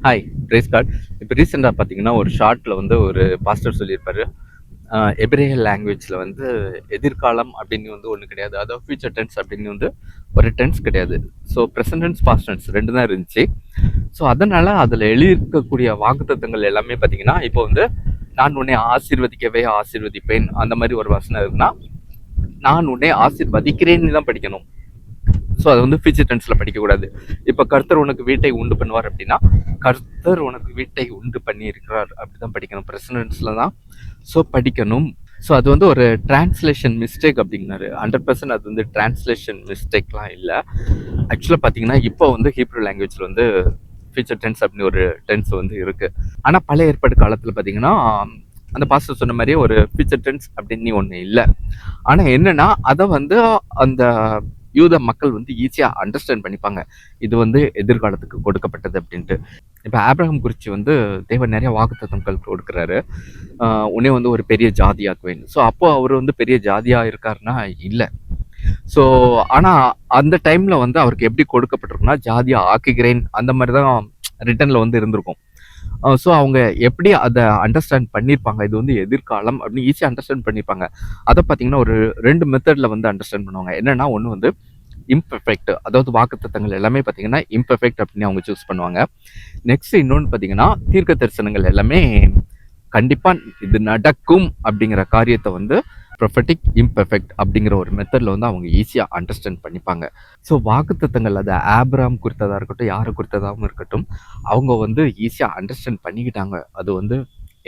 Hi, price God. இப்போ ரீசெண்டாக பார்த்தீங்கன்னா ஒரு ஷார்ட்டில் வந்து ஒரு பாஸ்டர் சொல்லியிருப்பாரு. எபிரேய லாங்குவேஜில் வந்து எதிர்காலம் அப்படின்னு வந்து ஒன்று கிடையாது. அதாவது ஃபியூச்சர் டென்ஸ் அப்படின்னு வந்து ஒரு டென்ஸ் கிடையாது. So present tense, past tense ரெண்டு தான் இருந்துச்சு. ஸோ அதனால் அதில் எழுதியிருக்கக்கூடிய வாக்குத்தத்தங்கள் எல்லாமே பார்த்தீங்கன்னா இப்போ வந்து நான் உன்னை ஆசீர்வதிக்கவே ஆசீர்வதிப்பேன் அந்த மாதிரி ஒரு வசனம் இருக்குன்னா நான் உன்னை ஆசீர்வதிக்கிறேன்னு தான் படிக்கணும். ஸோ அது வந்து ஃபியூச்சர் டென்ஸில் படிக்கக்கூடாது. இப்போ கர்த்தர் உனக்கு வீட்டை உண்டு பண்ணுவார் அப்படின்னா கர்த்தர் உனக்கு வீட்டை உண்டு பண்ணி இருக்கிறார் அப்படி தான் படிக்கணும். ப்ரெசன்ட் டென்ஸில் தான் ஸோ படிக்கணும். ஸோ அது வந்து ஒரு டிரான்ஸ்லேஷன் மிஸ்டேக் அப்படின்னாரு. 100% அது வந்து டிரான்ஸ்லேஷன் மிஸ்டேக்லாம் இல்லை. ஆக்சுவலாக பார்த்தீங்கன்னா இப்போ வந்து ஹீப்ரூ லாங்குவேஜில் வந்து ஃபியூச்சர் டென்ஸ் அப்படின்னு ஒரு டென்ஸ் வந்து இருக்குது. ஆனால் பழைய ஏற்பாடு காலத்தில் பார்த்தீங்கன்னா அந்த பாஸ்டர் சொன்ன மாதிரியே ஒரு ஃபியூச்சர் டென்ஸ் அப்படின்னு ஒன்று இல்லை. ஆனால் என்னன்னா அதை வந்து அந்த யூத மக்கள் வந்து ஈஸியாக அண்டர்ஸ்டாண்ட் பண்ணிப்பாங்க. இது வந்து எதிர்காலத்துக்கு கொடுக்கப்பட்டது அப்படின்ட்டு. இப்போ ஆபிரகாம் குறித்து வந்து தேவன் நிறைய வாக்குத்தத்தங்கள் கொடுக்குறாரு. உன்னே வந்து ஒரு பெரிய ஜாதியாக்குவேன். ஸோ அப்போ அவர் வந்து பெரிய ஜாதியாக இருக்காருன்னா இல்லை. ஸோ ஆனால் அந்த டைமில் வந்து அவருக்கு எப்படி கொடுக்கப்பட்டிருக்குன்னா ஜாதியாக ஆக்குகிறேன் அந்த மாதிரி தான் ரிட்டனில் வந்து இருந்திருக்கும். ஸோ அவங்க எப்படி அதை அண்டர்ஸ்டாண்ட் பண்ணியிருப்பாங்க, இது வந்து எதிர்காலம் அப்படின்னு ஈஸியாக அண்டர்ஸ்டாண்ட் பண்ணியிருப்பாங்க. அதை பார்த்தீங்கன்னா ஒரு 2 மெத்தடில் வந்து அண்டர்ஸ்டாண்ட் பண்ணுவாங்க. என்னென்னா ஒன்று வந்து இம்பர்ஃபெக்ட், அதாவது வாக்குத்தத்தங்கள் எல்லாமே பார்த்தீங்கன்னா இம்பர்ஃபெக்ட் அப்படின்னு அவங்க சூஸ் பண்ணுவாங்க. நெக்ஸ்ட் இன்னொன்று பார்த்தீங்கன்னா தீர்க்க தரிசனங்கள் எல்லாமே கண்டிப்பாக இது நடக்கும் அப்படிங்கிற காரியத்தை வந்து ப்ரொஃபெட்டிக் இம்பர்ஃபெக்ட் அப்படிங்கிற ஒரு மெத்தடில் வந்து அவங்க ஈஸியாக அண்டர்ஸ்டாண்ட் பண்ணிப்பாங்க. ஸோ வாக்குத்தத்தங்கள் அது ஆபிரகாம் குறித்ததாக இருக்கட்டும், யாரை குறித்ததாகவும் இருக்கட்டும், அவங்க வந்து ஈஸியாக அண்டர்ஸ்டாண்ட் பண்ணிக்கிட்டாங்க அது வந்து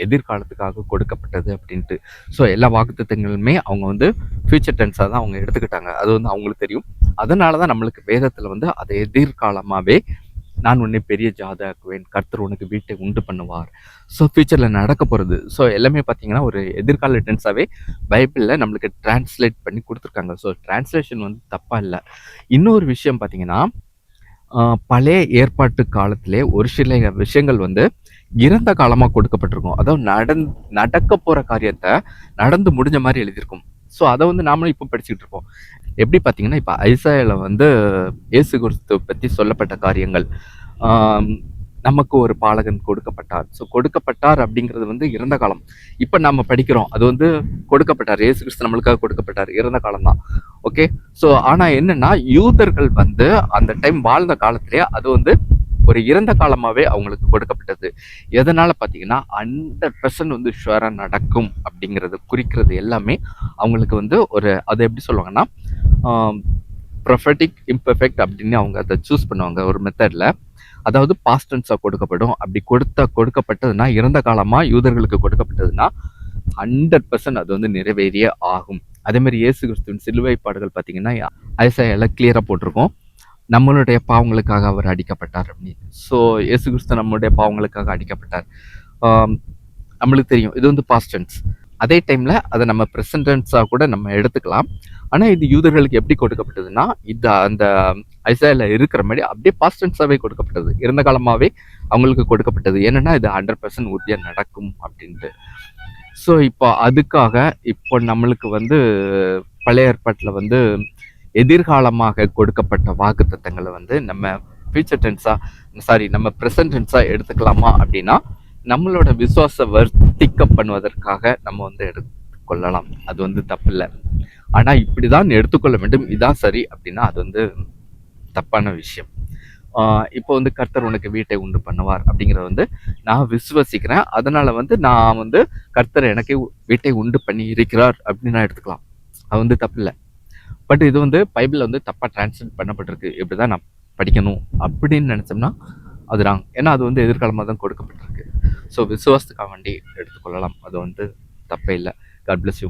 எதிர்காலத்துக்காக கொடுக்கப்பட்டது அப்படின்ட்டு. ஸோ எல்லா வாக்குத்தத்தங்களுமே அவங்க வந்து ஃபியூச்சர் டென்ஸாக தான் அவங்க எடுத்துக்கிட்டாங்க. அது வந்து அவங்களுக்கு தெரியும். அதனால தான் நம்மளுக்கு வேதத்தில் வந்து அதை எதிர்காலமாகவே நான் உன்னை பெரிய ஜாதியாக்குவேன், கர்த்தர் உனக்கு வீட்டை உண்டு பண்ணுவார். ஸோ ஃபியூச்சரில் நடக்க போகிறது. ஸோ எல்லாமே பார்த்தீங்கன்னா ஒரு எதிர்கால டென்ஸாகவே பைபிளில் நம்மளுக்கு டிரான்ஸ்லேட் பண்ணி கொடுத்துருக்காங்க. ஸோ டிரான்ஸ்லேஷன் வந்து தப்பாக இல்லை. இன்னொரு விஷயம் பார்த்தீங்கன்னா பழைய ஏற்பாட்டு காலத்திலே ஒரு சில விஷயங்கள் வந்து இறந்த காலமாக கொடுக்கப்பட்டிருக்கும். அதாவது நடக்க போகிற காரியத்தை நடந்து முடிஞ்ச மாதிரி எழுதியிருக்கும். ஸோ அதை வந்து நாமளும் இப்போ படிச்சுக்கிட்டு இருப்போம். எப்படி பார்த்தீங்கன்னா இப்போ ஐசாயால வந்து இயேசு கிறிஸ்து பற்றி சொல்லப்பட்ட காரியங்கள், நமக்கு ஒரு பாலகன் கொடுக்கப்பட்டார். ஸோ கொடுக்கப்பட்டார் அப்படிங்கிறது வந்து இறந்த காலம். இப்போ நம்ம படிக்கிறோம் அது வந்து கொடுக்கப்பட்டார், இயேசு கிறிஸ்து நம்மளுக்காக கொடுக்கப்பட்டார், இறந்த காலம் தான். ஓகே. ஸோ ஆனால் என்னன்னா யூதர்கள் வந்து அந்த டைம் வாழ்ந்த காலத்திலே அது வந்து ஒரு இறந்த காலமாகவே அவங்களுக்கு கொடுக்கப்பட்டது. எதனால் பார்த்தீங்கன்னா 100% வந்து ஷுவராக நடக்கும் அப்படிங்கிறது குறிக்கிறது எல்லாமே அவங்களுக்கு வந்து ஒரு அதை எப்படி சொல்லுவாங்கன்னா ப்ரொஃபெட்டிக் இம்பர்ஃபெக்ட் அப்படின்னு அவங்க அதை சூஸ் பண்ணுவாங்க ஒரு மெத்தடில். அதாவது பாஸ்ட் டென்ஸாக கொடுக்கப்படும். அப்படி கொடுக்கப்பட்டதுன்னா இறந்த காலமாக யூதர்களுக்கு கொடுக்கப்பட்டதுன்னா 100% அது வந்து நிறைவேறியே ஆகும். அதே மாதிரி இயேசு கிறிஸ்துவின் சிலுவை பாடுகள் பார்த்தீங்கன்னா ஐசாயால கிளியராக போட்டிருக்கோம், நம்மளுடைய பாவங்களுக்காக அவர் அடிக்கப்பட்டார் அப்படின்னு. ஸோ இயேசு கிறிஸ்து நம்மளுடைய பாவங்களுக்காக அடிக்கப்பட்டார். நம்மளுக்கு தெரியும் இது வந்து பாஸ்ட் டென்ஸ். அதே டைமில் அதை நம்ம ப்ரெசன்ட் டென்ஸாக கூட நம்ம எடுத்துக்கலாம். ஆனால் இது யூதர்களுக்கு எப்படி கொடுக்கப்பட்டதுன்னா இது அந்த ஐசாயால இருக்கிற மாதிரி அப்படியே பாஸ்ட் டென்ஸாகவே கொடுக்கப்பட்டது, இறந்த காலமாகவே அவங்களுக்கு கொடுக்கப்பட்டது. ஏன்னா இது 100% உறுதியாக நடக்கும் அப்படின்ட்டு. ஸோ இப்போ அதுக்காக இப்போ நம்மளுக்கு வந்து பழைய ஏற்பாட்டில் வந்து எதிர்காலமாக கொடுக்கப்பட்ட வாக்குத்தத்தங்களை வந்து நம்ம ஃபியூச்சர் டென்ஸாக நம்ம ப்ரெசன்ட் டென்ஸாக எடுத்துக்கலாமா அப்படின்னா நம்மளோட விசுவாச வர்த்திக்க பண்ணுவதற்காக நம்ம வந்து எடுத்துக்கொள்ளலாம். அது வந்து தப்பு இல்லை. ஆனால் இப்படி தான் எடுத்துக்கொள்ள வேண்டும், இதான் சரி அப்படின்னா அது வந்து தப்பான விஷயம். இப்போ வந்து கர்த்தர் உனக்கு வீட்டை உண்டு பண்ணுவார் அப்படிங்கிறத வந்து நான் விசுவசிக்கிறேன். அதனால வந்து நான் வந்து கர்த்தர் எனக்கு வீட்டை உண்டு பண்ணி இருக்கிறார் அப்படின்னு நான் எடுத்துக்கலாம். அது வந்து தப்பு இல்லை. பட் இது வந்து பைபிளில் வந்து தப்பாக டிரான்ஸ்லேட் பண்ணப்பட்டிருக்கு, இப்படி தான் நான் படிக்கணும் அப்படின்னு நினச்சோம்னா அது ராங். ஏன்னா அது வந்து எதிர்காலமாக தான் கொடுக்கப்பட்டிருக்கு. ஸோ விசுவாசத்துக்காக வேண்டி எடுத்துக்கொள்ளலாம், அது வந்து தப்பே இல்லை. God bless you.